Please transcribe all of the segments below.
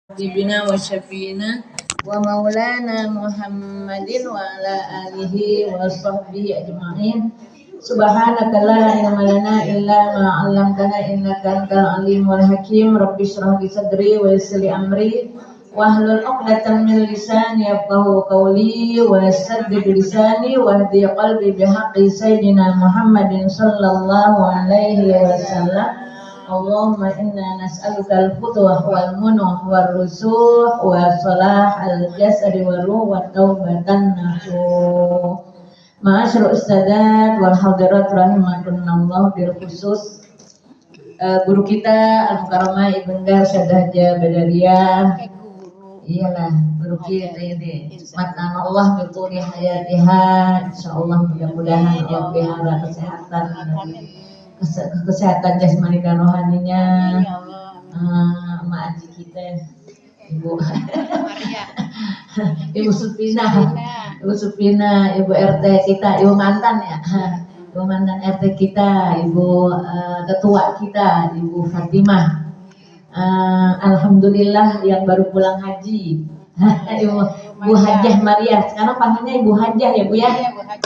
Habibina wa syafiina wa maulana Muhammadin wa ala alihi wa sahbihi ajma'in. Subhanaka la ilma lana illa ma 'allamtana innaka antal alimul hakim. Rabbi shrah li sadri wa yassir li amri wahlul 'uqdatam min lisani yafqahu qawli wa saddid lisani wahdi qalbi bihaqqi sayyidina Muhammadin sallallahu alaihi wasallam. Allahumma inna nas'alukal futuh wal munuh wal rusuh wa salah al jasadi wal ruh wa taubatan nasuh. Ma'asyur ustadzat wal hadirat rahimakumullah, bil khusus guru kita Al-Mukarramah Ibunda Syahdaja Badariyah. Iyalah guru kita ini. Matna Allah bituli hayatiha. Insyaallah mudah-mudahan Allah pelihara kesehatan jasmani dan rohaninya. Mak Aji kita Ibu Ibu Supina, Ibu RT kita, Ibu mantan ya, Ibu mantan RT kita, Ibu ketua kita, Ibu Fatimah. Alhamdulillah yang baru pulang haji. Ibu Hajah Maria, sekarang panggilnya Ibu Hajah ya Bu ya.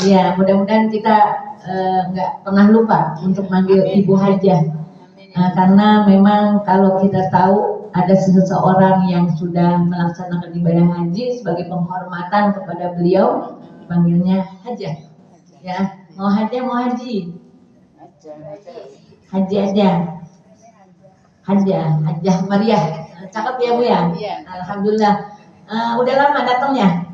Ya, mudah-mudahan kita nggak pernah lupa untuk manggil Ibu Hajah. Karena memang kalau kita tahu ada seseorang yang sudah melaksanakan ibadah haji, sebagai penghormatan kepada beliau dipanggilnya Hajah. Ya, mau Hajah mau haji. Haji aja. Hajah Maria. Cakep ya Bu ya? Alhamdulillah. Udah lama datangnya?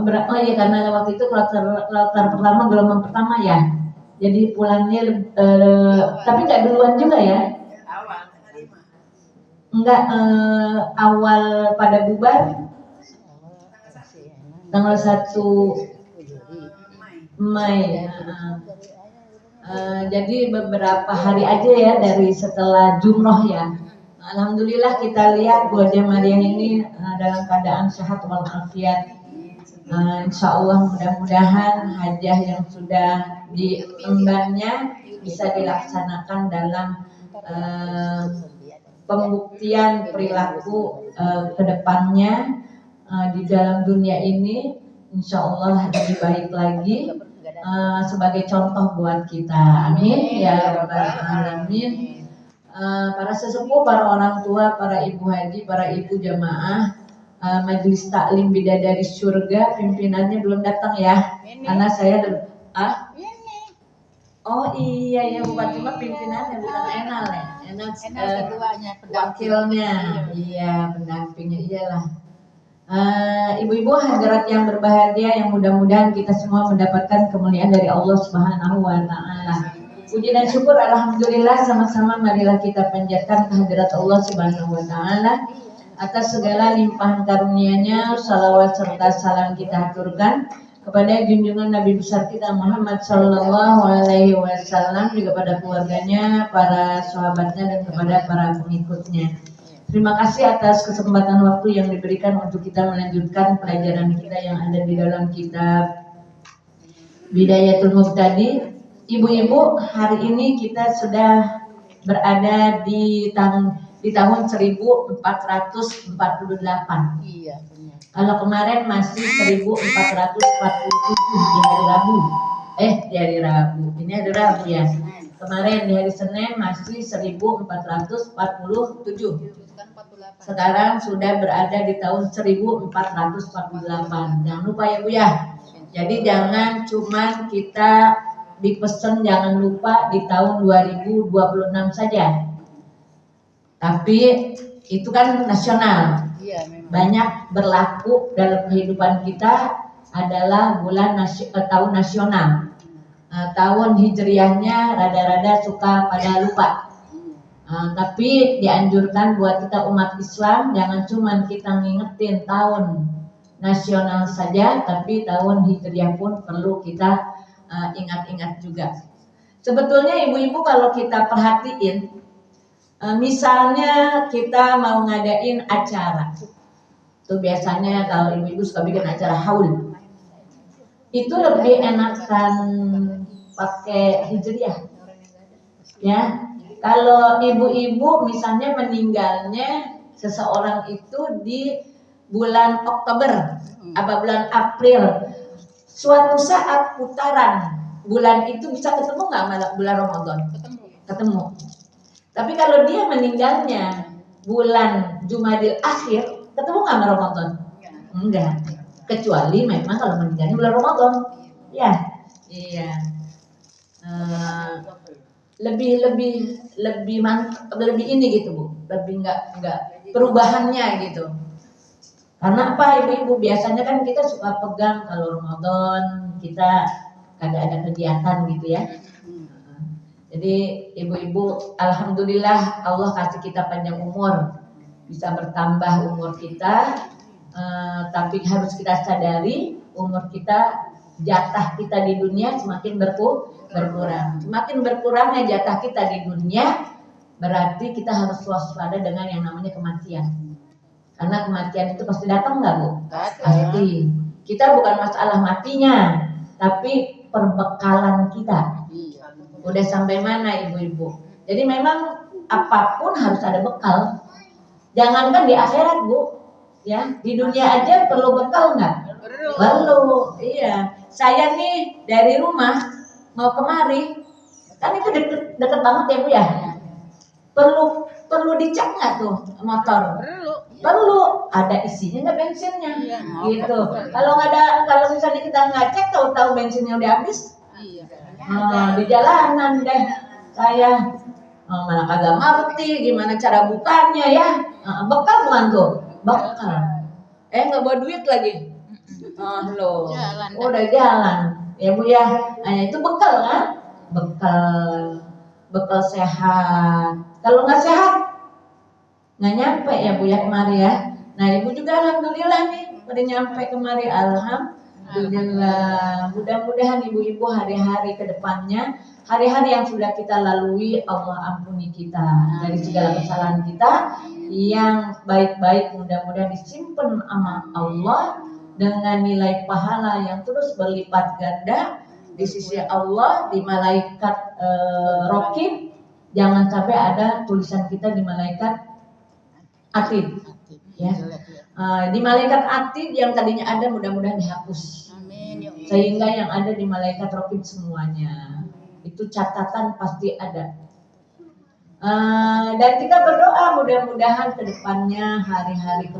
Oh iya, karena waktu itu kloter pertama, gelombang pertama ya. Jadi pulangnya tapi nggak duluan juga ya? Enggak, awal pada bubar tanggal 1 Mei. Jadi beberapa hari aja ya dari setelah jumroh ya. Alhamdulillah kita lihat Bu Hajah Maria ini dalam keadaan sehat walafiat. Insya Allah mudah-mudahan hajah yang sudah diembannya bisa dilaksanakan dalam pembuktian perilaku kedepannya di dalam dunia ini. Insya Allah lebih baik lagi sebagai contoh buat kita. Amin ya rabbal alamin. Para sesepuh, para orang tua, para ibu haji, para ibu jamaah Majelis Taklim Bidadari Surga, pimpinannya belum datang ya, karena saya oh iya ya Bu Fatimah pimpinannya, bukan Enal ya. Enal keduanya, wakilnya. Iya, pendampingnya. Iyalah. Ibu-ibu hadirat yang berbahagia, yang mudah-mudahan kita semua mendapatkan kemuliaan dari Allah Subhanahu wa taala. Puji dan syukur alhamdulillah sama-sama marilah kita panjatkan kehadirat Allah Subhanahu wa taala atas segala limpahan karunia-Nya. Salawat serta salam kita haturkan kepada junjungan Nabi besar kita Muhammad sallallahu alaihi wasallam, juga pada keluarganya, para sahabatnya, dan kepada para pengikutnya. Terima kasih atas kesempatan waktu yang diberikan untuk kita melanjutkan pelajaran kita yang ada di dalam kitab Bidayatul Mubtadi. Ibu-ibu, hari ini kita sudah berada di tahun 1448. Iya, benar. Kalau kemarin masih 1447 di hari Rabu. Di hari Rabu. Ini hari Rabu ya. Kemarin di hari Senin masih 1447. Sekarang sudah berada di tahun 1448. Jangan lupa ya Bu ya. Jadi jangan cuman kita dipesan jangan lupa di tahun 2026 saja. Tapi itu kan nasional. Iya, banyak berlaku dalam kehidupan kita adalah tahun nasional. Tahun hijriahnya rada-rada suka pada lupa. Tapi dianjurkan buat kita umat Islam jangan cuma kita ngingetin tahun nasional saja, tapi tahun hijriah pun perlu kita ingat-ingat juga. Sebetulnya ibu-ibu kalau kita perhatiin, misalnya kita mau ngadain acara, tuh biasanya kalau ibu-ibu suka bikin acara haul, itu lebih enakan pakai hijriah, ya. Kalau ibu-ibu misalnya meninggalnya seseorang itu di bulan Oktober, apa bulan April, suatu saat putaran bulan itu bisa ketemu nggak malah bulan Ramadan? Ketemu. Tapi kalau dia meninggalnya bulan Jumadil Akhir, ketemu nggak sama Ramadan? Enggak. Kecuali memang kalau meninggalnya bulan Ramadan. Ya, iya. Lebih mantap, lebih ini gitu Bu, lebih enggak perubahannya gitu. Karena apa ibu-ibu, biasanya kan kita suka pegang kalau Ramadan kita ada kegiatan gitu ya. Jadi ibu-ibu alhamdulillah Allah kasih kita panjang umur, bisa bertambah umur kita, tapi harus kita sadari umur kita, jatah kita di dunia semakin berkurang. Semakin berkurangnya jatah kita di dunia, berarti kita harus waspada dengan yang namanya kematian. Karena kematian itu pasti datang nggak Bu? Pasti. Kita bukan masalah matinya, tapi perbekalan kita. Udah sampai mana ibu-ibu? Jadi memang apapun harus ada bekal. Jangankan di akhirat Bu, ya di dunia aja perlu bekal nggak? Perlu. Iya. Saya nih dari rumah mau kemari, kan itu deket banget ya Bu ya. Perlu dicek nggak tuh motor? Perlu. Ada isinya nggak bensinnya? Gitu. Kalau nggak ada, kalau misalnya kita nggak cek, tahu-tahu bensinnya udah habis, di jalanan deh saya. Malah kagak ngerti gimana cara bukanya ya. Bekal bukan tuh? Bekal. Nggak bawa duit lagi. Loh, udah jalan. Ya Bu ya. Nah, itu bekal kan? Bekal sehat. Kalau nggak sehat, nggak nyampe ya Bu ya kemari ya. Nah Ibu juga alhamdulillah nih pada nyampe kemari, alhamdulillah. Mudah-mudahan ibu-ibu hari-hari ke depannya, hari-hari yang sudah kita lalui, Allah ampuni kita dari segala kesalahan kita. Yang baik-baik mudah-mudahan disimpan sama Allah dengan nilai pahala yang terus berlipat ganda di sisi Allah, di malaikat Raqib. Jangan sampai ada tulisan kita di malaikat Atid, ya. Di malaikat Atid yang tadinya ada mudah-mudahan dihapus. Sehingga yang ada di malaikat Raqib semuanya. Itu catatan pasti ada. Dan kita berdoa mudah-mudahan ke depannya hari-hari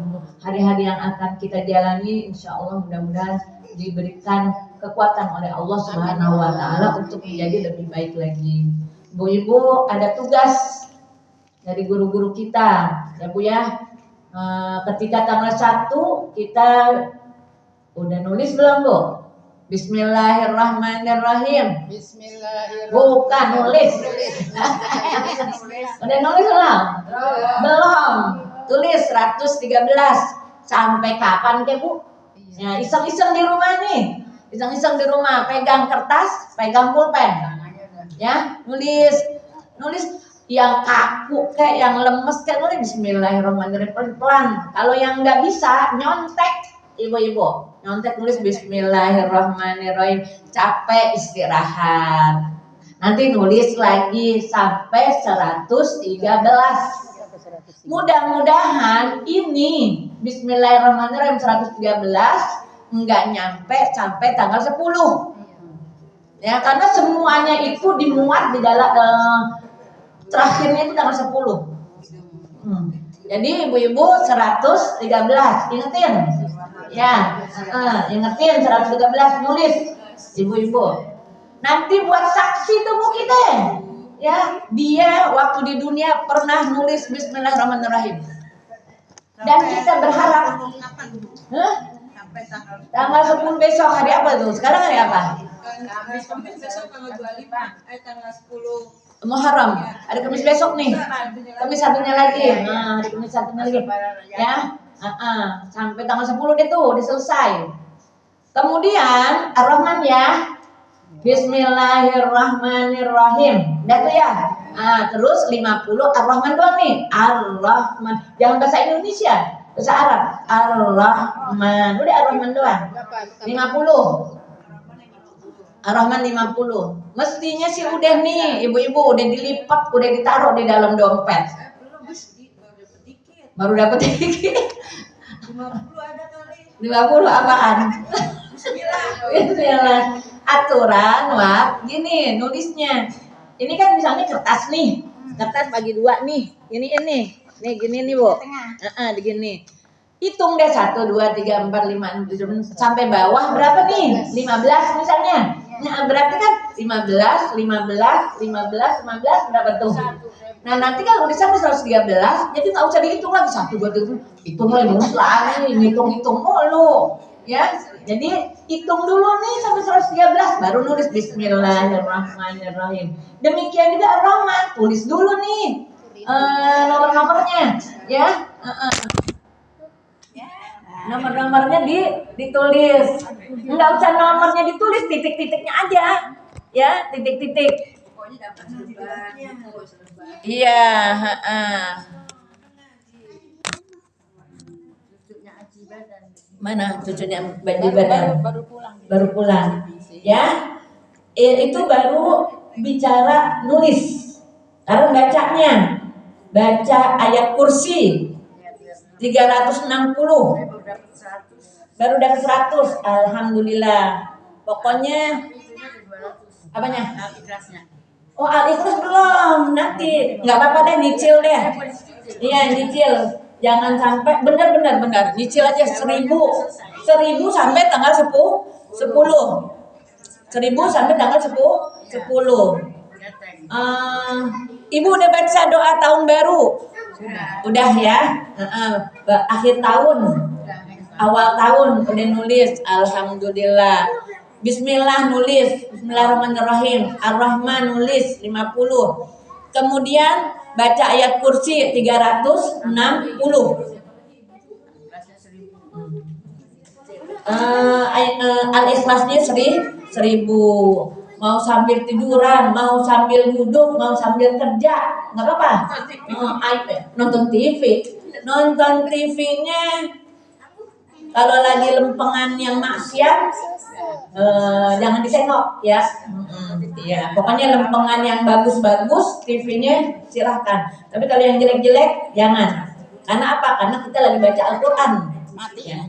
yang akan kita jalani, insya Allah mudah-mudahan diberikan kekuatan oleh Allah Subhanahu Wa Taala untuk menjadi lebih baik lagi. Bu-ibu ada tugas dari guru-guru kita, ya Bu ya. Ketika tanggal 1 kita udah nulis belum Bu? Bismillahirrahmanirrahim. Bukan nulis. Udah nulis belum? Belum. Tulis 113. Sampai kapan ke Bu? Ya, iseng-iseng di rumah nih. Iseng-iseng di rumah, pegang kertas, pegang pulpen. Ya, nulis yang kaku kayak yang lemes kayak nulis Bismillahirrahmanirrahim pelan. Kalau yang nggak bisa nyontek, ibu-ibu nyontek tulis Bismillahirrahmanirrahim, capek istirahat. Nanti nulis lagi sampai 113. Mudah-mudahan ini Bismillahirrahmanirrahim 113 nggak nyampe sampai tanggal 10. Ya, karena semuanya itu dimuat di dalam terakhirnya itu tanggal 10. Jadi ibu-ibu 113, ingetin. Ya, ingetin 113 nulis ibu-ibu. Nanti buat saksi tubuh kita. Ya, dia waktu di dunia pernah nulis Bismillahirrahmanirrahim. Dan kita berharap tanggal 10 besok hari apa tuh? Sekarang hari apa? Kamis besok tanggal 25, tanggal 10 Muharram. Ada Kamis besok nih. Kamis satunya lagi. Hari Kamis satunya lagi. Ya. Sampai tanggal 10 deh tuh diselesai. Kemudian Ar-Rahman ya. Bismillahirrahmanirrahim. Udah tuh ya. Terus 50 Ar-Rahman doang nih. Ar-Rahman. Jangan bahasa Indonesia, bahasa Arab. Ar-Rahman. Udah Ar-Rahman doang. 50. Ar-Rahman 50. Mestinya sih udah nih, ibu-ibu udah dilipat, udah ditaruh di dalam dompet. Belum baru dapat dikit. Baru dapat dikit. 50 ada kali. 50 apaan? Bismillah. Bismillah. Aturan, Wak, gini nulisnya. Ini kan misalnya kertas nih. Kertas bagi dua nih. Ini. Nih gini nih, Bu. Begini. Hitung deh 1 2 3 4 5 6 7 sampai bawah berapa nih? 15 misalnya. Nah, berarti kan 15 berapa tuh? Nah, nanti kalau udah sampai 113, jadi nggak usah dihitung lagi 1 2 3. Hitung lagi hitung mulu. Ya. Jadi hitung dulu nih sampai 113 baru nulis Bismillahirrahmanirrahim. Demikian juga Ar-Rahman, tulis dulu nih nomor-nomornya, ya. Nomor-nomornya ditulis. Enggak usah nomornya ditulis, titik-titiknya aja. Ya, titik-titik. Pokoknya dapat serban. Iya, Mana cucunya Mbak Badan? Baru pulang. Ya. Itu baru bicara nulis. Sekarang bacanya. Baca ayat kursi 360. Baru dapat 100. Alhamdulillah. Pokoknya apanya? Oh, Al-Ikhlas belum. Nanti nggak apa-apa deh, nyicil deh. Iya, nyicil. Jangan sampai benar. Nyicil aja 1000 sampai tanggal 10. 1000 sampai tanggal 10. Ibu udah baca doa tahun baru? Udah ya. Akhir tahun, awal tahun udah nulis alhamdulillah. Bismillah nulis, Bismillahirrahmanirrahim. Ar-Rahman nulis 50. Kemudian baca ayat kursi 360. Al-Ikhlasnya 1000. Mau sambil tiduran, mau sambil duduk, mau sambil kerja, nggak apa-apa. Nonton TV. Nonton TV-nya kalau lagi lempengan yang maksiat, jangan ditengok ya. Ya, pokoknya lempengan yang bagus-bagus TV-nya silahkan. Tapi kalau yang jelek-jelek jangan. Karena apa? Karena kita lagi baca Al-Quran. Mati ya.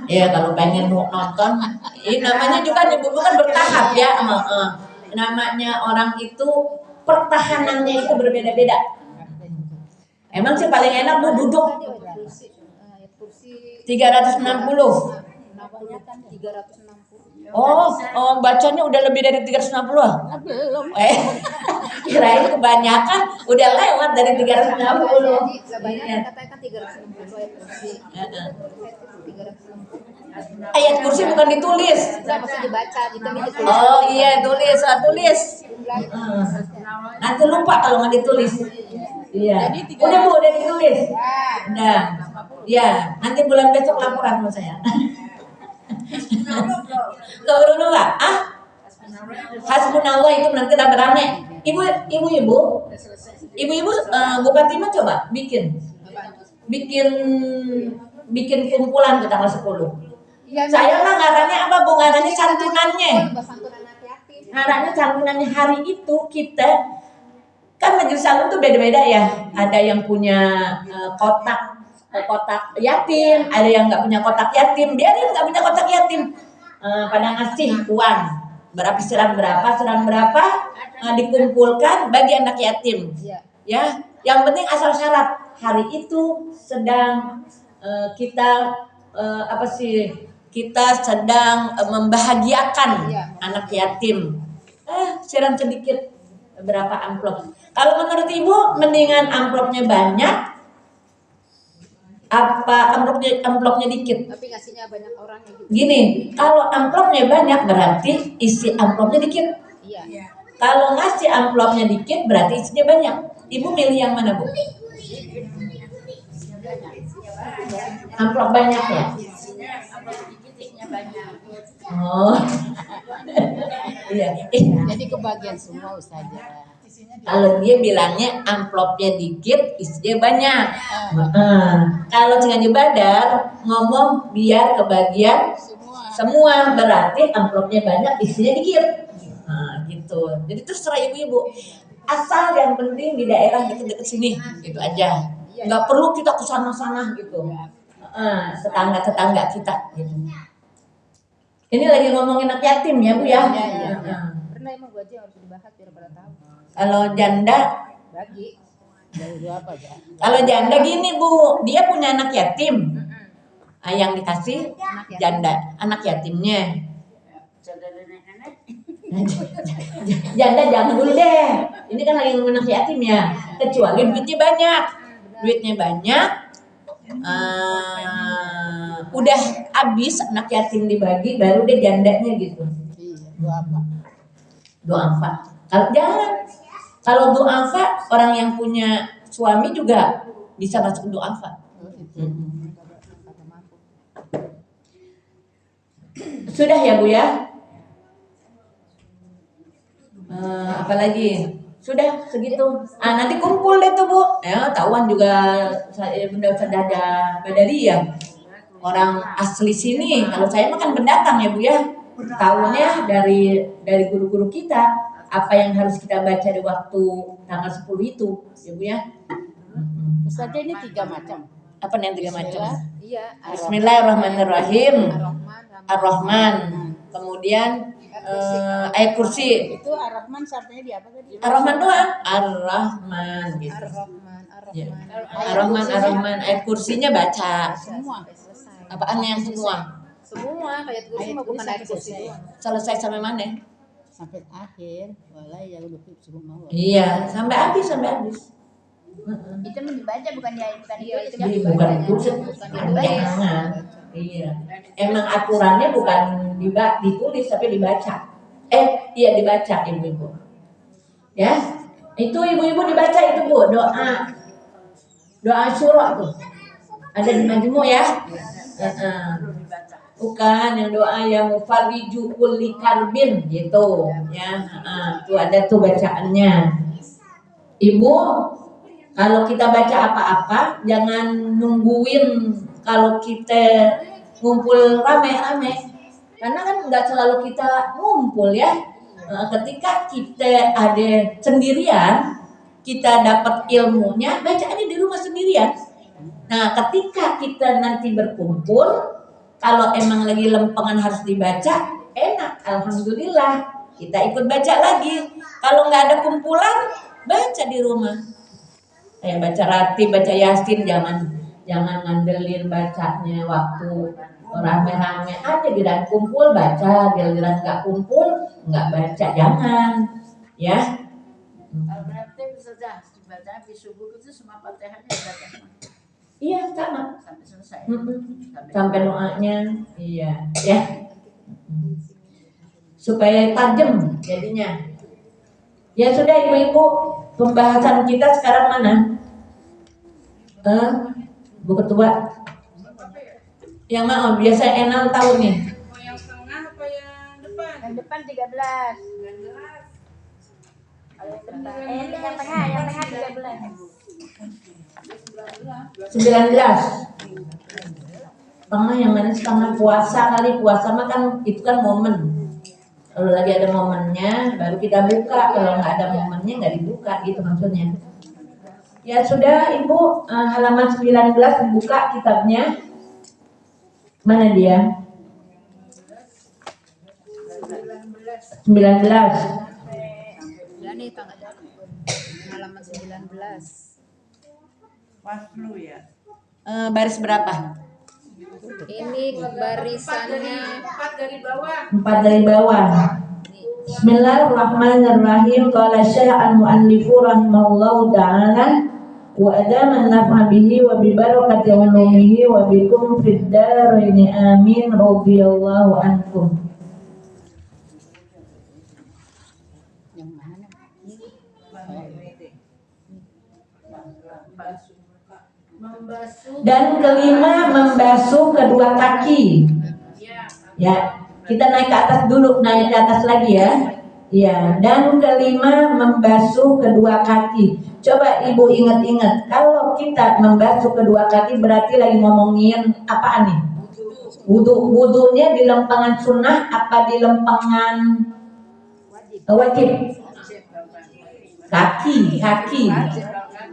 Ya kalau pengen nonton, ini namanya juga bukan bertahap ya. Namanya orang itu pertahanannya itu berbeda-beda. Emang sih paling enak Bu duduk 360. Oh, bacanya udah lebih dari 360 ah? Belum. Kirain kebanyakan udah lewat dari 360. Kebanyakan katakan 360 ayat kursi. Ayat kursi bukan ditulis. Masih dibaca, ditulis. Oh iya, tulis. Nanti lupa kalau nggak ditulis. Iya. Udah Bu, udah ditulis. Udah. Ya, nanti bulan besok laporan sama saya. Kau dulu nggak? Hasbunallah itu nanti rame-rame. Ibu-ibu, Bu Fatimah coba bikin kumpulan ke tanggal 10. Saya mah ngarannya apa Bu? Ngarannya santunannya. Ngarannya santunannya hari itu kita kan majelis salun tuh beda-beda ya. Ada yang punya kotak yatim, ada yang nggak punya kotak yatim. Biarin nggak punya kotak yatim, pada ngasih uang serang berapa dikumpulkan bagi anak yatim. Ya, yang penting asal syarat hari itu sedang kita sedang membahagiakan anak yatim. Serang sedikit berapa amplop. Kalau menurut Ibu mendingan amplopnya banyak apa amplopnya dikit? Tapi ngasihnya banyak orang gitu. Gini, kalau amplopnya banyak berarti isi amplopnya dikit. Iya. Kalau ngasih amplopnya dikit berarti isinya banyak. Ibu milih yang mana Bu? Amplop banyak ya? Oh. Iya. Jadi kebagian semua Ustazah. Kalau dia bilangnya amplopnya dikit, isinya banyak. Kalau Ciganjur Badar ngomong biar kebagian semua berarti amplopnya banyak, isinya dikit. Nah, gitu. Jadi terserah ibu-ibu. Asal yang penting di daerah deket-deket sini, gitu aja. Nggak perlu kita ke sana-sana gitu. Tetangga-tetangga kita gitu. Ini lagi ngomongin anak yatim ya, Bu ya. Pernah emang gua aja harus dibahas biar pada tahu. Kalau janda Bagi. Dari apa aja? Kalau janda gini Bu, dia punya anak yatim. Yang dikasih janda, anak yatimnya. Janda jangan dulu deh. Ini kan lagi ngomong anak yatim ya. Kecuali duitnya banyak. Udah habis anak yatim dibagi, baru deh jandanya gitu. Doa. Kalau doa orang yang punya suami juga bisa masuk doa. Sudah ya Bu ya? Apalagi? Sudah segitu. Nanti kumpul deh tuh Bu. Ya, tahuan juga Bunda Ustazah Badariah. Orang asli sini. Kalau saya makan pendatang ya Bu ya. Tahunya dari guru-guru kita apa yang harus kita baca di waktu tanggal 10 itu, ya Bu ya. Ustazah ini 3 macam. Apa nih yang 3 macam? Iya. Bismillahirrahmanirrahim. Ar-Rahman. Kemudian ayat kursi. Itu Ar-Rahman artinya di apa tadi? Ar-Rahman doang. Ar-Rahman gitu. Ar-Rahman. Ayat kursinya baca. Semua. Apaan yang semua? Semua ayat kursi mah bukan ayat kursi. Selesai sampai mana? Sampai akhir. Walai ya udah suruh mau. Iya, sampai habis. Itu dibaca bukan Jadi bukan kursi. Jangan. Iya. Emang aturannya bukan ditulis tapi dibaca. Iya dibaca ibu-ibu. Ya. Itu ibu-ibu dibaca itu Bu, doa syura tuh. Ada di majmu ya? Bukan yang doa yang mufarriju kulli karbin gitu ya. Tuh ada tuh bacaannya. Ibu, kalau kita baca apa-apa jangan nungguin kalau kita ngumpul rame-rame, karena kan nggak selalu kita ngumpul ya. Ketika kita ada sendirian, kita dapat ilmunya, bacaannya di rumah sendirian. Nah, ketika kita nanti berkumpul, kalau emang lagi lempengan harus dibaca, enak, alhamdulillah kita ikut baca lagi. Kalau nggak ada kumpulan, baca di rumah. Kayak baca ratib, baca yasin, jangan ngandelin bacanya waktu rame-rame aja. Giliran kumpul baca, giliran nggak kumpul nggak baca, jangan ya. Berarti sudah dibaca di subuh itu semua Fatihahnya dibaca. Iya sama Sampai selesai. Sampai doanya, iya ya, supaya tajam jadinya. Ya sudah ibu-ibu, pembahasan kita sekarang mana? Bu Ketua. Yang mana? Biasa Enal tahu nih. Mau yang tengah apa yang depan? Yang depan 13. Yang tengah 19. Tengah yang mana? Setengah puasa kali. Puasa mah kan itu kan momen. Kalau lagi ada momennya baru kita buka. Kalau nggak ada momennya nggak dibuka gitu maksudnya. Ya sudah Ibu, halaman 19 dibuka kitabnya. Mana dia? 19. Ya nih halaman 19. Waslu ya. Baris berapa? Ini barisannya 4 dari bawah. 4 dari bawah. Bismillahirrahmanirrahim. Qala Syekh al-Mu'allifu rahimahullahu ta'ala wa adaman naf'a bihi wa bi barakati ulumihi wa bikum fid daraini amin radhiyallahu ankum. Yang mana? Dan kelima, membasuh kedua kaki. Ya, kita naik ke atas dulu, naik ke atas lagi ya. Ya, dan kelima, membasuh kedua kaki. Coba Ibu ingat-ingat, kalau kita membasuh kedua kaki berarti lagi ngomongin apaan nih? Wudunya di lempangan sunnah apa di lempangan wajib? Kaki.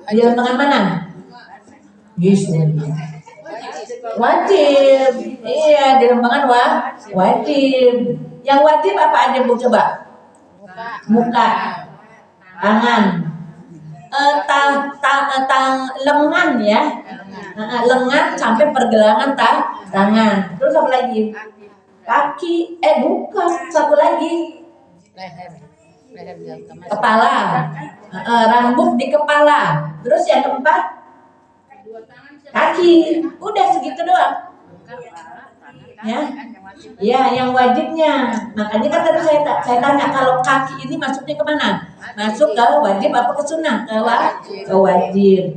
Di lempangan mana? Yes. Wajib. Iya, di lempangan wajib. Yang wajib apa aja Bu coba? Muka, tangan, lengan ya, lengan sampai pergelangan tangan. Terus apa lagi? Kaki, bukan, satu lagi. Leher yang Kepala, rambut di kepala. Terus yang keempat, kaki. Udah segitu doang. Ya, yang wajibnya. Makanya kan tadi saya tanya kalau kaki ini masuknya kemana? Masuk ke wajib apa ke sunnah? Ke wajib.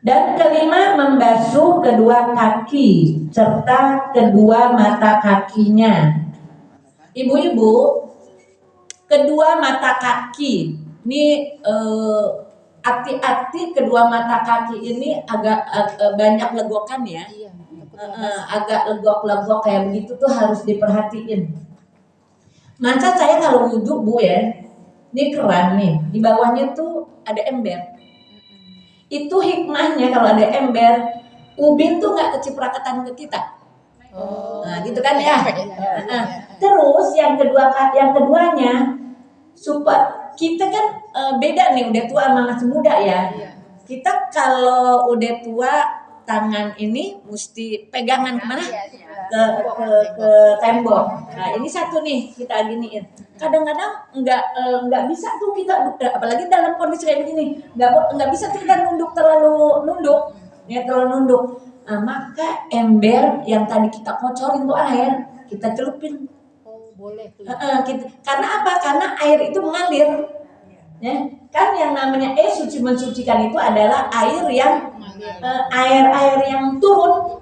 Dan kelima, membasuh kedua kaki serta kedua mata kakinya. Ibu-ibu, kedua mata kaki ini hati-hati kedua mata kaki ini agak banyak legokan ya. Agak legok-legok kayak begitu tuh harus diperhatiin. Masa saya kalau wudhu Bu ya, ini keran nih, di bawahnya tuh ada ember. Itu hikmahnya kalau ada ember, ubin tuh nggak kecipratan ke kita. Nah, gitu kan ya. Terus yang keduanya, supaya kita kan beda nih, udah tua sama masih muda ya. Kita kalau udah tua, tangan ini mesti pegangan kemana? Ke tembok. Nah ini satu nih kita giniin. Kadang-kadang nggak bisa tuh kita, apalagi dalam kondisi kayak begini, nggak bisa tuh kita terlalu nunduk. Nah, maka ember yang tadi kita kocorin tuh air kita celupin. Boleh tuh. Karena apa? Karena air itu mengalir. Ya, kan yang namanya suci mensucikan itu adalah air yang turun.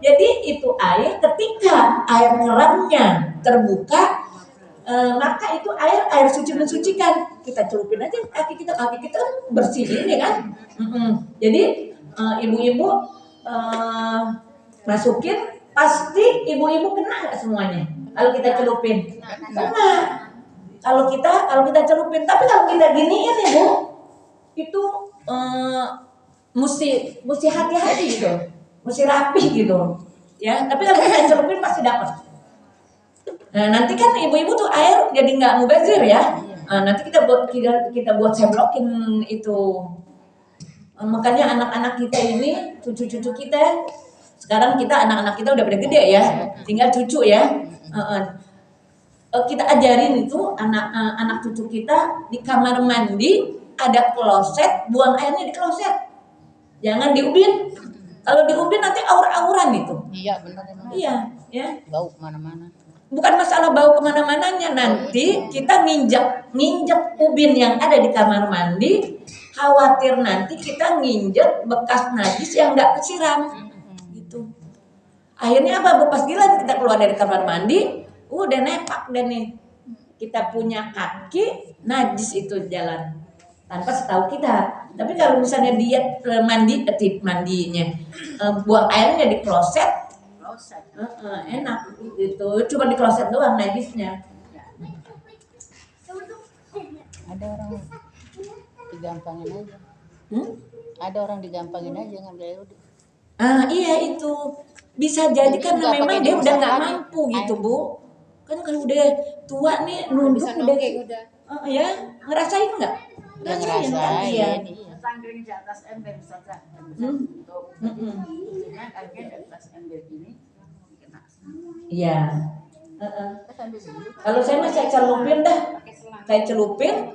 Jadi itu air ketika air kerannya terbuka, maka itu air suci mensucikan. Kita celupin aja kaki kita kan bersih ini kan. Jadi ibu-ibu masukin, pasti ibu-ibu kena nggak semuanya kalau kita celupin? Kena. Kalau kita celupin, tapi kalau kita giniin Ibu, itu mesti hati-hati gitu, mesti rapih gitu, ya. Tapi kalau kita celupin pasti dapat. Nah, nanti kan ibu-ibu tuh air jadi nggak mubazir ya. Nanti kita buat seblokin itu. Makanya anak-anak kita ini, cucu-cucu kita, sekarang kita anak-anak kita udah pada gede ya, tinggal cucu ya. Kita ajarin itu anak cucu kita di kamar mandi ada kloset, buang airnya di kloset, jangan di ubin. Kalau di ubin nanti aur-auran itu. Iya benar emang. Iya, ya. Bau kemana-mana. Bukan masalah bau kemana-mananya, nanti kita nginjek ubin yang ada di kamar mandi, khawatir nanti kita nginjek bekas najis yang nggak kesiram, gitu. Akhirnya apa? Pas gila kita keluar dari kamar mandi, udah nepak deh nih, kita punya kaki najis itu jalan tanpa setahu kita. Tapi kalau misalnya dia mandinya, buang airnya di kloset, enak gitu. Cuma di kloset doang najisnya. Ada orang digampangin aja. Ada orang digampangin aja ngambil air udah. Iya itu bisa jadi karena memang dia udah nggak mampu gitu Bu. Kan kalau udah tua nih nunduk udah. Ya ngerasain nggak? Ngerasain. Iya. Tangkring di atas ember saja. Untuk airnya di atas ember ini kena. Iya. Kalau saya mah saya celupin dah. Saya celupin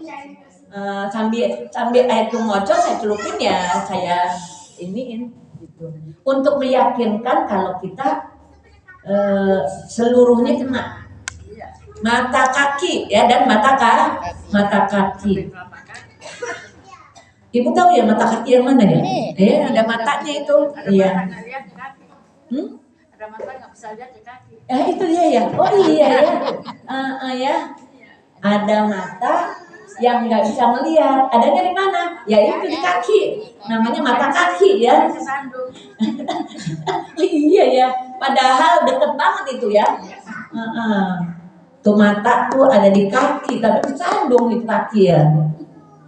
sambil air itu ngocor saya celupin ya saya iniin gitu. Untuk meyakinkan kalau kita seluruhnya kena. Mata kaki ya dan mata kaki. Ibu tahu ya mata kaki yang mana ya? Ada matanya itu. Iya. Ada mata nggak bisa lihat di kaki. Itu dia ya. Oh iya ya. Ya. Ada mata yang nggak bisa melihat. Adanya di mana? Ya itu di kaki. Namanya mata kaki ya. Kesandung. Iya ya. Padahal deket banget itu ya. Tuh mata tuh ada di kaki, tapi kesandung itu kaki ya.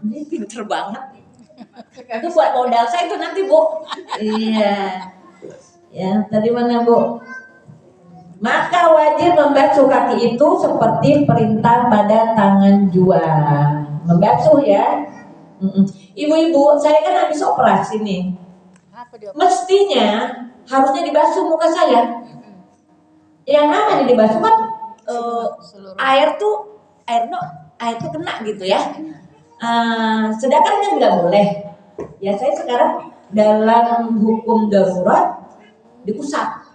Ini pinter banget. Itu buat modal saya itu nanti Bu. Iya. Ya, tadi mana Bu? Maka wajib membasuh kaki itu seperti perintah pada tangan jual. Membasuh ya. Ibu-ibu, saya kan habis operasi nih. Apa dia? Mestinya harusnya dibasuh muka saya. Yang namanya dibasuh kan Seluruh. air tuh kena gitu ya. Sedangkan kan nggak boleh. Ya saya sekarang dalam hukum darurat diusap.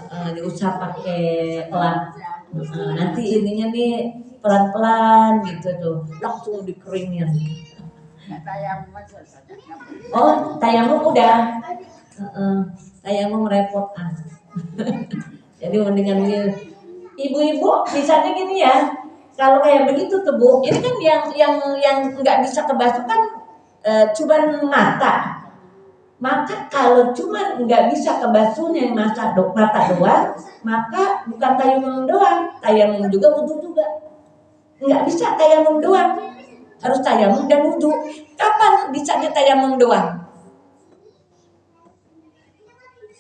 Diusap pakai lap. Nanti ininya nih pelan-pelan gitu tuh, langsung dikeringin. Tayamum aja saja. Oh, tayamum udah. Tayamum repot ah. Jadi mendingan ini. Ibu-ibu bisanya gini ya. Kalau kayak begitu tuh Bu, ini kan yang nggak bisa kebasuh kan cuman mata. Maka kalau cuma nggak bisa kebasuhnya mata doang, maka bukan tayamum doang, tayamum juga wudhu juga. Nggak bisa tayamum doang, harus tayamum dan wudhu. Kapan bisanya tayamum doang?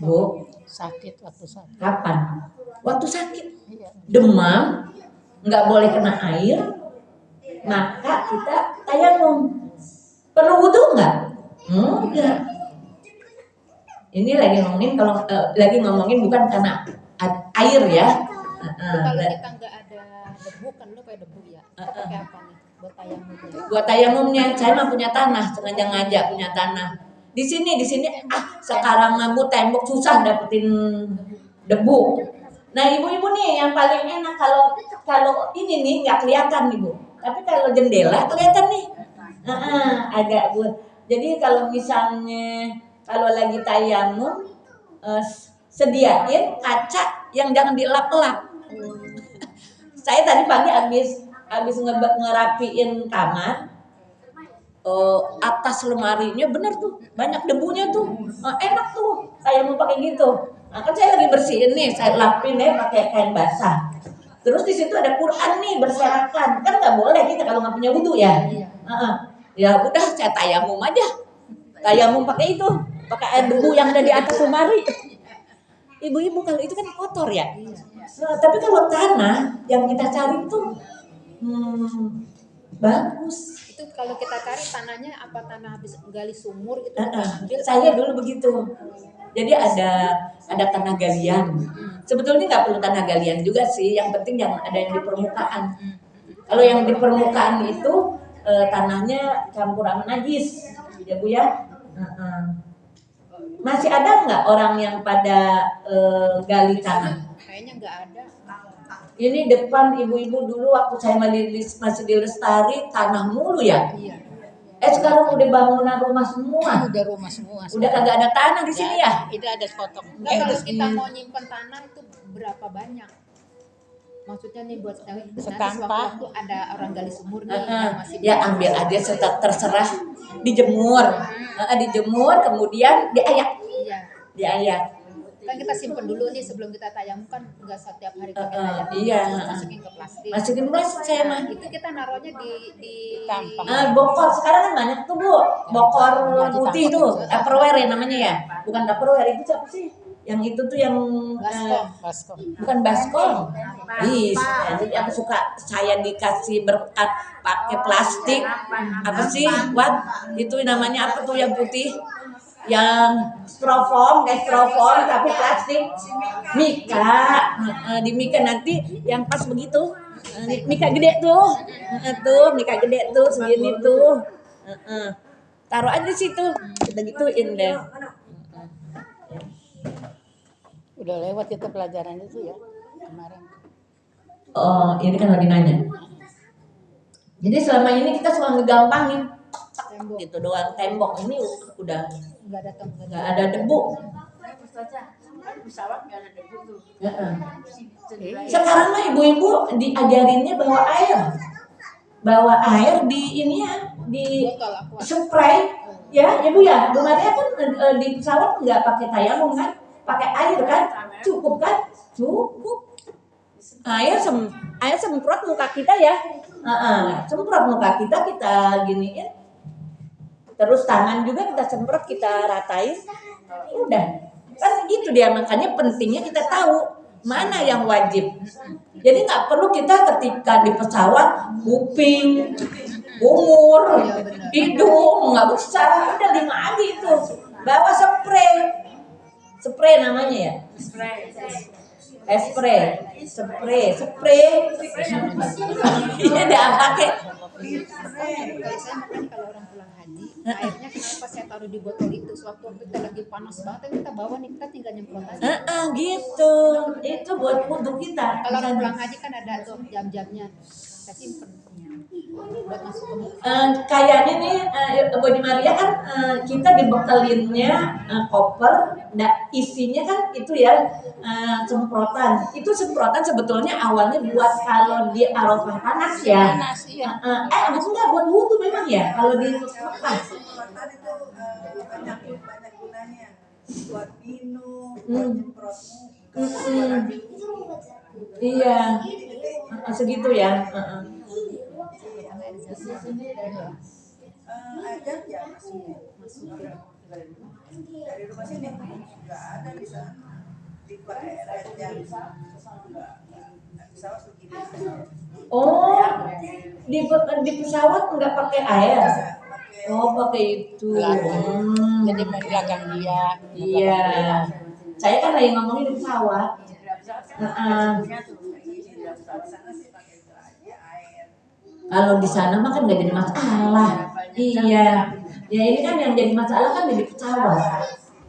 Bu, Sakit waktu sakit. kapan? Waktu sakit, Iya. demam, nggak boleh kena air, maka kita tayamum. Perlu wudhu nggak? Enggak. Ini lagi ngomongin bukan karena air ya. Kalau kita nggak ada debu kan lu pakai debu ya. Kita pakai apa nih buat tayamumnya? Buat tayamumnya, saya mah punya tanah, sengaja punya tanah. Di sini sekarang Bu tembok susah dapetin debu. Nah ibu-ibu nih yang paling enak kalau ini nih nggak kelihatan nih Bu. Tapi kalau jendela kelihatan nih. Agak Bu. Jadi kalau misalnya kalau lagi tayamum, sediain kaca yang jangan dilap-lap. Saya tadi pagi habis ngerapiin kamar, atas lemarinya bener tuh banyak debunya tuh, enak tuh tayamum pakai gitu. Nah, kan saya lagi bersihin nih, saya lapin ya pakai kain basah. Terus di situ ada Quran nih berserakan, kan nggak boleh kita kalau nggak punya wudu ya. Ya udah saya tayamum aja, tayamum pakai itu. Pakai air debu yang ada di atas lemari. Ibu-ibu kalau itu kan kotor ya. Nah, tapi kalau tanah yang kita cari itu bagus. Itu kalau kita cari tanahnya apa tanah habis gali sumur gitu. Saya dulu begitu. Jadi ada tanah galian. Sebetulnya nggak perlu tanah galian juga sih. Yang penting yang ada yang di permukaan. Kalau yang di permukaan itu tanahnya campur sama najis, ya Bu ya. Masih ada nggak orang yang pada gali tanah? Kayaknya nggak ada. Ini depan ibu-ibu dulu waktu saya masih di Lestari tanah mulu ya. Iya. Sekarang udah bangunan rumah semua. Udah rumah semua. Udah kagak ada tanah di sini ya. Itu ada sepotong. Nggak, kalau kita mau nyimpen tanah itu berapa banyak? Maksudnya nih buat Setampak. waktu ada orang gali sumur nih yang masih Ya ambil aja terserah, dijemur, kemudian diayak. Iya. Diayak. Kan kita simpen dulu nih sebelum kita tayamum kan nggak setiap hari kita tayamum. Iya. Masukin ke plastik. Masukin plastik saya mah. Itu kita naruhnya di Tampang. Bokor sekarang kan banyak tuh Bu, bokor putih tuh, Tupperware ya namanya ya, bukan Tupperware itu siapa sih? Yang itu tuh yang Baskom. bukan baskom. Jadi aku suka saya dikasih berkat pakai plastik. Apa sih? Itu namanya apa tuh yang putih? Yang styrofoam tapi plastik. Mika. Di Mika nanti yang pas begitu. Mika gede tuh. Mika gede tuh segini tuh. Taruh aja di situ. Kita gituin deh. Udah lewat itu pelajaran itu ya kemarin. Oh, ini kan lagi nanya. Jadi selama ini kita suka ngegampangin tembok. gitu doang, tembok ini udah Nggak ada tembok. nggak ada debu. Kan pesawat nggak ada debu tuh. Sekarang mah ibu-ibu diajarinnya bawa air. bawa air di ini ya, di Botol aqua. spray ya Bu ya. Bu Maria kan di pesawat nggak pakai tayamum kan, pakai air kan, cukup kan, cukup air semprot muka kita ya. Semprot muka kita giniin, terus tangan juga kita semprot, kita ratain, udah kan gitu dia. Makanya pentingnya kita tahu mana yang wajib. Jadi nggak perlu kita ketika di pesawat kuping, umur, hidung nggak usah, udah 5 aja itu. Bawa spray namanya ya. Spray. Iya dia pakai. Kalau saya makan kalau orang pulang haji, airnya kenapa saya taruh di botol itu? Sewaktu kita lagi panas banget, kita bawa nih, kita tinggal nyemprot aja. Gitu. Itu buat wudhu kita. Kalau orang pulang haji kan ada tuh jam-jamnya, kita simpen buat masuk ke muka. Kayaknya nih Bu Maria kan kita dibekelinnya koper, isinya kan itu ya semprotan. Itu semprotan sebetulnya awalnya buat kalau di Arafah panas ya. Panas, iya. Enggak buat wudhu memang ya kalau di Mekah. Semprotan itu banyak gunanya buat minum, buat nyemprot muka. Iya, segitu ya. Air jam ya masuk dari rumah sini nggak ada di sana di air jam nggak pesawat begini. Oh, di pesawat nggak pakai air. Oh, pakai itu. Jadi main belakang dia. Iya. Saya kan lagi ngomongin di pesawat. Kalau di sana mah kan nggak jadi masalah. Iya. Ya ini kan yang jadi masalah kan di pesawat.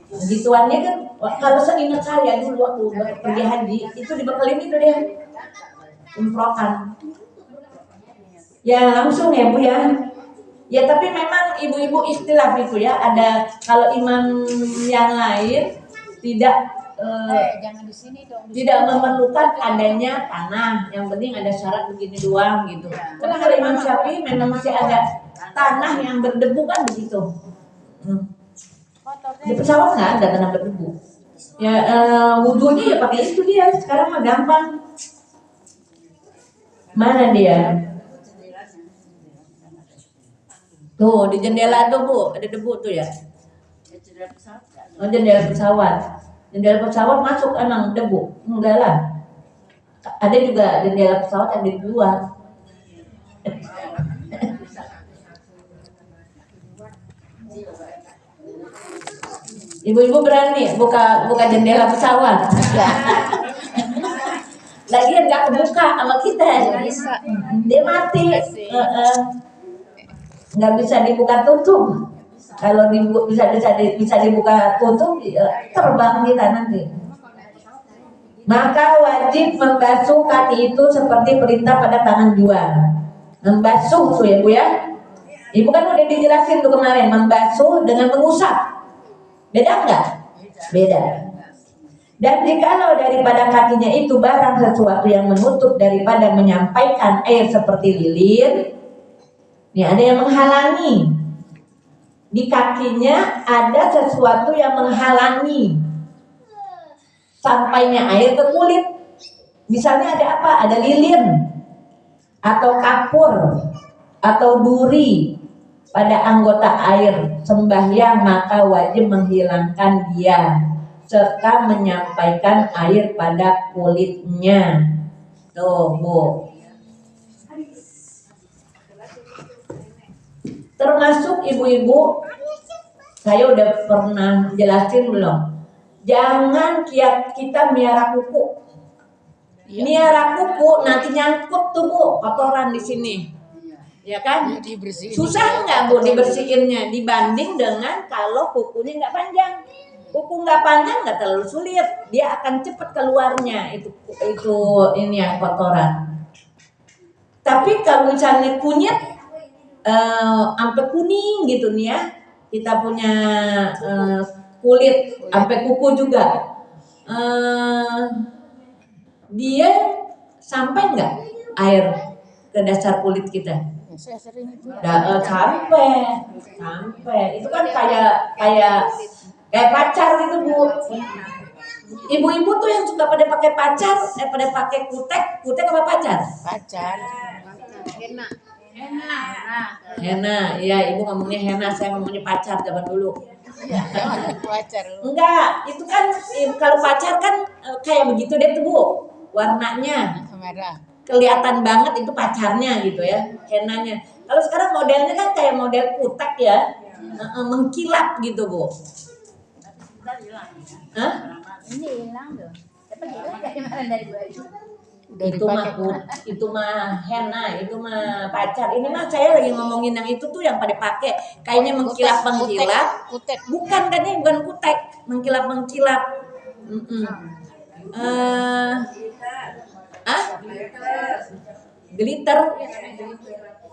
Gituannya kan kalau seingat saya dulu waktu pergi haji itu dibekelin itu dia semprotan. Ya langsung ya Bu ya. Ya tapi memang ibu-ibu istilah itu ya, ada kalau imam yang lain tidak Jangan di sini dong. tidak memerlukan adanya tanah, yang penting ada syarat begini doang gitu. Karena kalau Imam Syafi'i memang masih ada tanah yang berdebu kan begitu. Di pesawat nggak ada tanah berdebu. Ya wudhunya ya pakai itu dia. Sekarang mah gampang. Mana dia? Tuh di jendela tuh Bu, ada debu tuh ya. Oh jendela pesawat. Jendela pesawat masuk emang debu? Enggak lah. Ada juga jendela pesawat yang di luar. Ibu-ibu berani buka jendela pesawat? Lagian nggak kebuka sama kita. Dia mati. Nggak bisa dibuka tutup. Kalau bisa dibuka tutup, terbang kita nanti. Maka wajib membasuh kaki itu seperti perintah pada tangan jual. Membasuh tuh ya Bu ya. Ibu kan udah dijelasin tuh kemarin, membasuh dengan mengusap. Beda enggak? Beda. Dan jikalau daripada kakinya itu barang sesuatu yang menutup daripada menyampaikan air seperti lilir, ini ada yang menghalangi. Di kakinya ada sesuatu yang menghalangi sampainya air ke kulit. Misalnya ada apa? Ada lilin atau kapur atau duri pada anggota air sembahyang, maka wajib menghilangkan dia serta menyampaikan air pada kulitnya. Tuh Bu. Termasuk ibu-ibu, saya udah pernah jelasin belum? Jangan kita miara kuku. Miara kuku nanti nyangkut tuh Bu, kotoran di sini. Ya kan? Susah nggak Bu dibersihinnya dibanding dengan kalau kukunya nggak panjang. Kuku nggak panjang nggak terlalu sulit, dia akan cepat keluarnya itu ini ya kotoran. Tapi kalau misalnya kunyit sampai kuning gitu nih ya, kita punya kulit sampai kuku juga, dia sampai nggak air ke dasar kulit kita? Ya, saya sering itu. Sampai. Itu kan kayak pacar gitu, Bu. Ibu-ibu tuh yang suka pada pakai pacar, pada pakai kutek apa pacar? Pacar. Henna, iya ibu ngomongnya henna, saya ngomongnya pacar zaman dulu. Iya, ada pacar lu. Enggak, itu kan kalau pacar kan kayak begitu deh tuh Bu, warnanya Merah. kelihatan banget itu pacarnya gitu ya, hennanya. Kalau sekarang modelnya kan kayak model kutek ya, mengkilap gitu Bu. Hah? Ini hilang tuh. Tapi hilang dari mana dari baju? Udah itu mah henna, itu mah pacar. Ini mah saya lagi ngomongin yang itu tuh yang pada pakai kayaknya mengkilap. Kutek. Bukan kan ini bukan kutek, mengkilap. Glitter.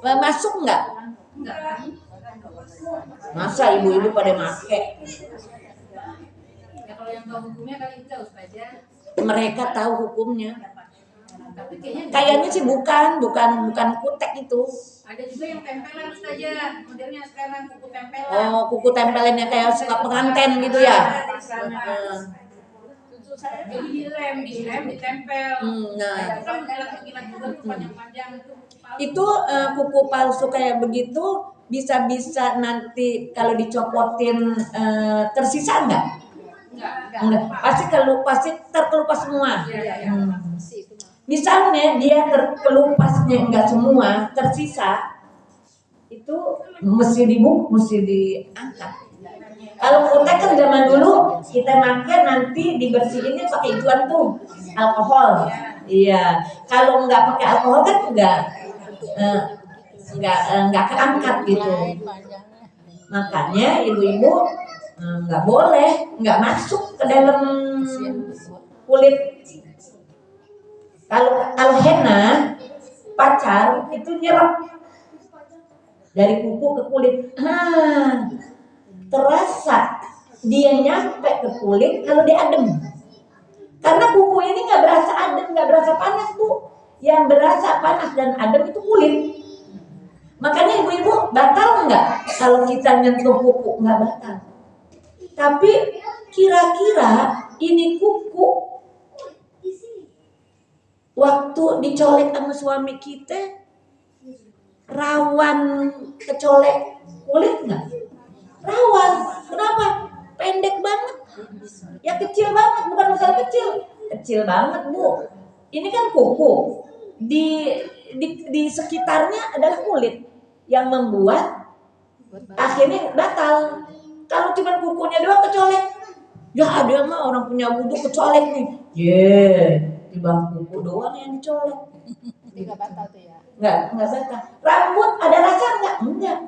Masuk nggak? Masa ibu-ibu pada make? Ya kalau yang tahu hukumnya kali itu Ustazah. Mereka tahu hukumnya. Tapi Kayaknya sih bukan kutek itu. ada juga yang tempelan Ustazah. Modelnya sekarang kuku tempelan. Oh, kuku tempelannya kayak suka pengantin gitu ya. Susu saya jadi dilem, ditempel. Nah, Itu kan kilat juga tuh panjang-panjang itu. itu kuku palsu kayak begitu bisa nanti kalau dicopotin tersisa enggak? Enggak. Pasti terkelupas semua. Misalnya dia terkelupasnya enggak semua, tersisa itu mesti diangkat. Kalau kutek kan zaman dulu kita pakai nanti dibersihinnya pakai ituan tuh alkohol. Iya. Kalau nggak pakai alkohol kan nggak keangkat gitu. Makanya ibu-ibu nggak boleh nggak masuk ke dalam kulit. Kalau henna pacar itu nyerap dari kuku ke kulit. Terasa dia nyampe ke kulit kalau dia adem. Karena kuku ini nggak berasa adem, nggak berasa panas Bu. Yang berasa panas dan adem itu kulit. Makanya ibu-ibu batal nggak kalau kita nyentuh kuku? Nggak batal. Tapi kira-kira ini kuku waktu dicolek sama suami kita rawan kecolek kulit nggak? Rawan. Kenapa? Pendek banget. Ya kecil banget, bukan masalah kecil banget Bu. Ini kan kuku. Di sekitarnya adalah kulit yang membuat akhirnya batal. Kalau cuma kukunya doang kecolek, ya ada mah orang punya wudhu kecolek nih. Di bawah kuku doang yang dicolek. Jadi nggak batal tuh ya? Nggak batal. Rambut ada rasa nggak? Enggak.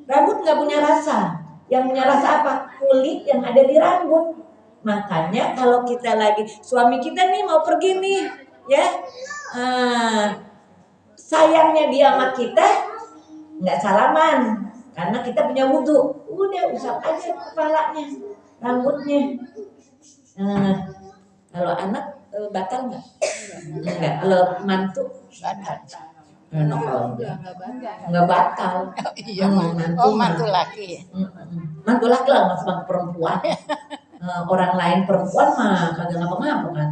Rambut nggak punya rasa. Yang punya rasa apa? Kulit yang ada di rambut. Makanya kalau kita lagi suami kita nih mau pergi nih, ya, sayangnya dia sama kita nggak salaman karena kita punya wudhu. Udah usap aja kepalanya, rambutnya. Kalau anak batal nggak? Enggak. Kalau mantu Batal. Nggak batal. Iya, mantu laki. Mantu laki lah, mas mantu perempuan. Orang lain perempuan mah kagak ngapa-ngapa kan.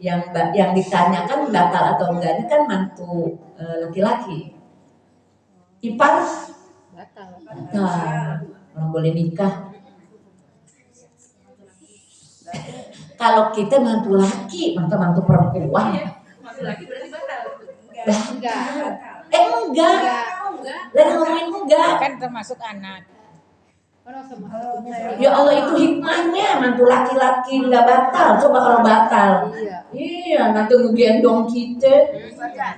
Yang ditanyakan batal atau enggaknya kan mantu laki-laki. Ipar Batal. Orang boleh nikah. Kalau kita mantu laki, mantu perempuan. Mantu laki berarti batal. Enggak. Enggak. Lagi ngomongin enggak. Kan termasuk anak. Ya Allah, itu hikmahnya mantu laki-laki nggak batal. Coba kalau batal. Iya, nanti ngegendong kita. Saya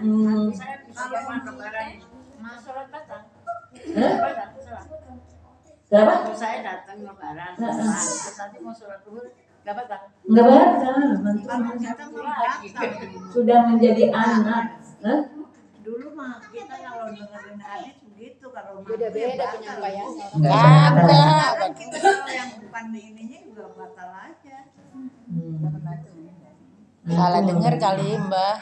bisa lebaran. Masalah datang. Kenapa? Saya datang lebaran. Terus nanti mau sholat zuhur. Nggak batal. Nggak batal. Sudah menjadi anak. Dulu mah kita kalau dengerin hadis begitu, kalau Beda-beda penyampaiannya. kadang kita kalau yang bukan ininya juga batal aja. Salah dengar kali Mbak.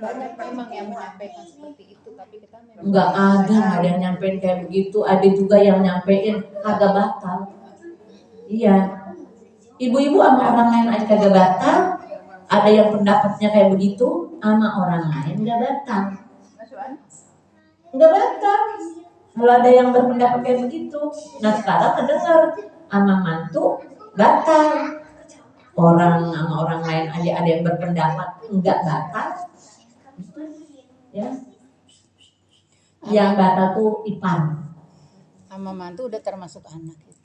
banyak memang yang menyampaikan seperti itu, tapi kita memang Nggak ada yang nyampein kayak begitu. Ada juga yang nyampein kagak batal. Iya, ibu-ibu sama orang lain aja kagak batal. Ada yang pendapatnya kayak begitu, sama orang lain nggak batal. Nggak batal. Kalau ada yang berpendapat kayak begitu, nah sekarang kedengar sama mantu batal. Orang sama orang lain aja ada yang berpendapat nggak batal. Ya, yang batal tuh ipar. Sama mantu udah termasuk anak gitu.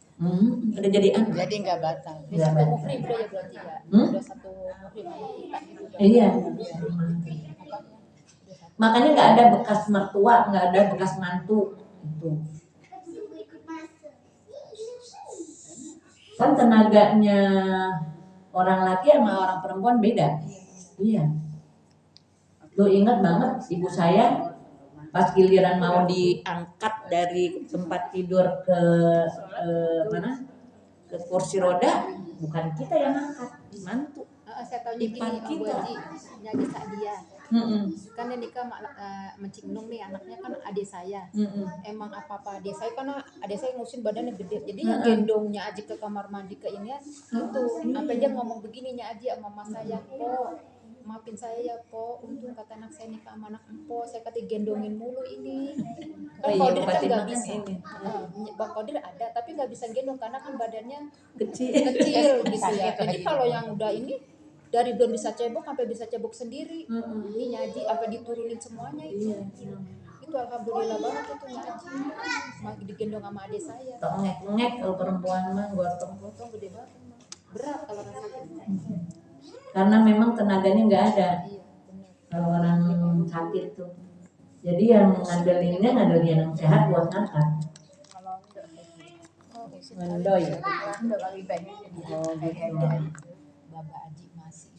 Udah jadi anak. Jadi nggak batal. udah satu muhrim udah ya berarti ya. Udah satu muhrim anak kita gitu. Iya. Makanya nggak ada bekas mertua, nggak ada bekas mantu. Itu. Kan tenaganya orang laki sama orang perempuan beda. Iya. Lu ingat banget ibu saya pas giliran mau diangkat dari tempat tidur ke mana? Ke kursi roda, bukan kita yang angkat, mantu. Saya tahu Ipar gini, kita. Abu Haji, Nyagi Sa'dia. Kan dia nikah Mencik Nung nih, anaknya kan adik saya. Emang apa-apa adik saya, karena adik saya ngusin badannya gede. Jadi yang gendongnya aja ke kamar mandi ke ini ya, itu. Sampai dia ngomong begini nya aja sama mama saya, "Po, maafin saya ya Po, untung kata anak saya nikah sama anak empo, saya kata gendongin mulu ini." Kan Kodir kan nggak bisa. Bang Kodir ada, tapi nggak bisa gendong karena kan badannya Kecil. gitu ya. Jadi kalau yang udah ini dari belum bisa cebok sampai bisa cebok sendiri, ini nyaji sampai diturunin semuanya itu. Itu alhamdulillah banget itu nyaji. Masih digendong sama adik saya. Ngek-ngek kalau perempuan mah gotong. Gotong gede banget emang. Berat kalau orang sakit. Karena memang tenaganya nggak ada. Iya, benar. Kalau orang sakit tuh. Jadi yang ngandelinnya ngandelin yang sehat buat ngangkat. Mendoy. Udah kali banyak Oh gitu. Baba Aji masih.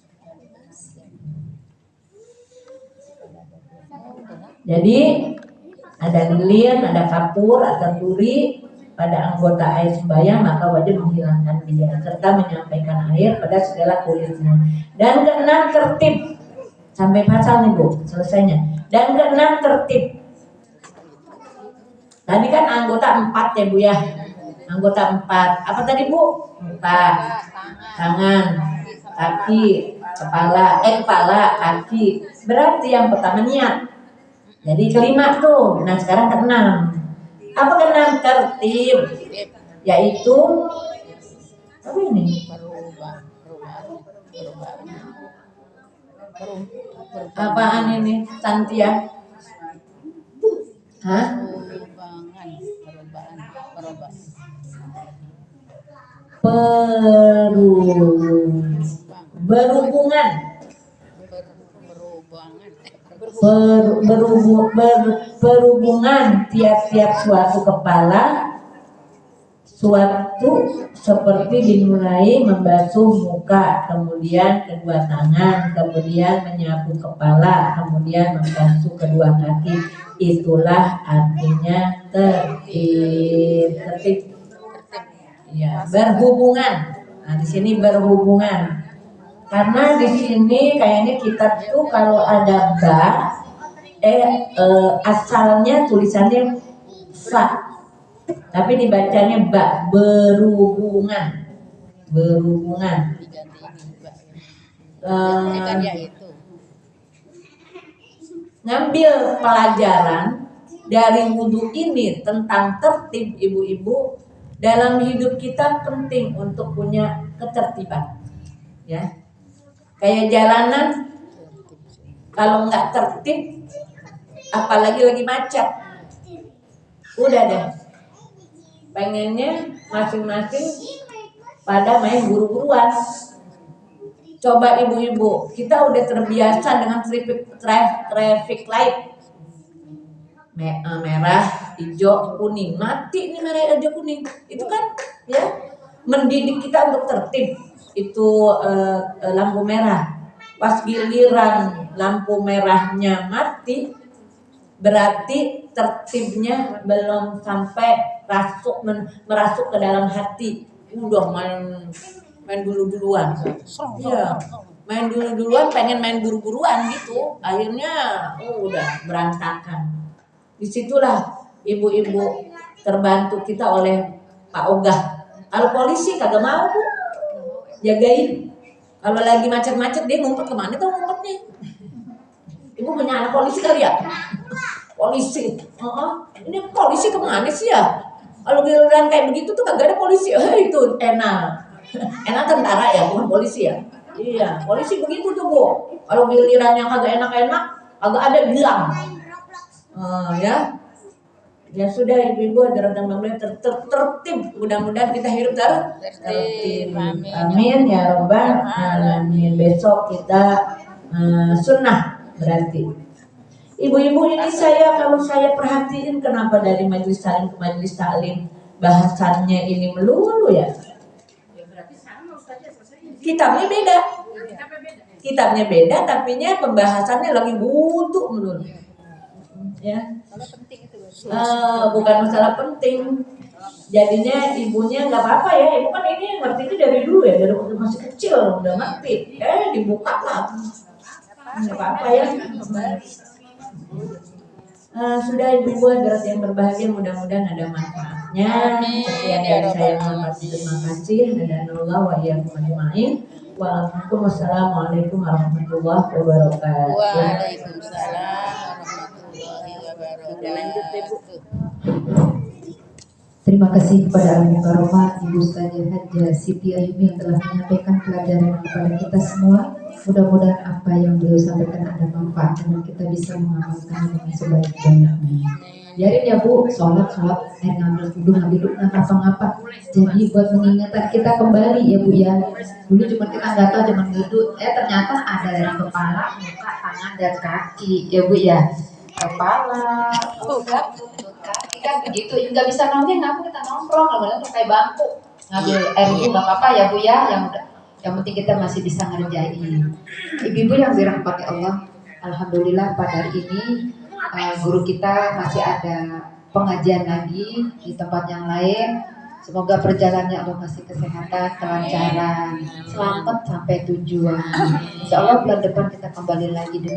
Jadi ada lilin, ada kapur, ada duri pada anggota air sembahyang, maka wajib menghilangkan dia serta menyampaikan air pada segala kulitnya. Dan keenam tertib sampai pasal nih Bu, selesainya. Dan keenam tertib. Tadi kan anggota 4 ya Bu ya. Anggota 4. Apa tadi Bu? Muka, tangan, kaki, kepala, kaki. Berarti yang pertama niat. Jadi kelima tuh. Nah sekarang keenam. Apa keenam? Tertib. Yaitu apa ini? Apaan ini? Santia? Hah? Berhubungan. Berhubungan tiap-tiap suatu kepala, suatu seperti dimulai membasuh muka, kemudian kedua tangan, kemudian menyapu kepala, kemudian membasuh kedua kaki. Itulah artinya tertib. Ya, berhubungan. Nah, di sini berhubungan. Karena di sini kayaknya kitab tuh kalau ada ba, asalnya tulisannya fa, tapi dibacanya ba, berhubungan. Ngambil pelajaran dari wudhu ini tentang tertib ibu-ibu. Dalam hidup kita penting untuk punya ketertiban, ya. Kayak jalanan, kalau nggak tertib, apalagi lagi macet, udah deh. Pengennya masing-masing pada main buru-buruan. Coba ibu-ibu, kita udah terbiasa dengan traffic light. Merah, hijau, kuning, mati nih merah, hijau, kuning. Itu kan ya mendidik kita untuk tertib. Itu lampu merah. Pas giliran lampu merahnya mati, berarti tertibnya belum sampai merasuk ke dalam hati. Udah main duluan. Iya. main duluan pengen main buru-buruan gitu, akhirnya udah berantakan. Disitulah ibu-ibu terbantu kita oleh Pak Ogah. Kalau polisi kagak mau Bu jagain, kalau lagi macet-macet dia ngumpet kemana tuh ngumpetnya. Ibu punya anak polisi kali ya? Polisi, ini polisi kemana sih ya? Kalau giliran kayak begitu tuh kagak ada polisi. Itu enak tentara ya, bukan polisi ya. Iya, polisi begitu tuh Bu. Kalau giliran yang kagak enak-enak, kagak ada bilang. Ya. Ya sudah ibu-ibu dan bapak tertib. Mudah-mudahan kita hidup tertib. Amin ya robbal alamin. Besok kita sunnah berarti. Ibu-ibu ini kalau saya perhatiin kenapa dari majelis salim ke majelis taklim bahasannya ini melulu ya. Kitabnya beda. Kitabnya beda, tapinya pembahasannya lagi buntu melulu. Ya. Bukan masalah penting. Jadinya ibunya nggak apa-apa ya. Ibu kan ini ngertinya dari dulu ya, dari waktu masih kecil udah ngerti. Dibuka lagi. Nggak apa-apa ya. Sudah ibu-ibu hadirat yang berbahagia, mudah-mudahan ada manfaatnya. Sekian dari saya, terima kasih. Hadanallah wa iyyakum ajma'in. Wassalamualaikum warahmatullahi wabarakatuh. Waalaikumsalam warahmatullahi wabarakatuh. Terima kasih kepada Al Mukarramah Ibu Ustazah Hajjah Siti Ayumi yang telah menyampaikan pelajaran kepada kita semua. Mudah-mudahan apa yang beliau sampaikan ada manfaat dan kita bisa mengamalkan dengan sebaik-baiknya. Biarin ya Bu, sholat, ngambil wudhu, ngambil duduk, ngapa-ngapa. Jadi buat mengingatkan kita kembali ya Bu ya. Dulu cuma kita nggak tahu, cuma duduk. Ternyata ada dari kepala, muka, tangan, dan kaki ya Bu ya. Kepala, kaki kan begitu. Nggak bisa nongkrong, kita nongkrong, nggak pakai bangku. Ngambil air itu nggak apa-apa ya Bu ya. Yang penting kita masih bisa ngerjain. Ibu-ibu yang dirahmati Allah, alhamdulillah pada hari ini guru kita masih ada pengajian lagi di tempat yang lain. Semoga perjalanannya Allah kasih kesehatan, kelancaran, selamat sampai tujuan. Insya Allah bulan depan kita kembali lagi dengan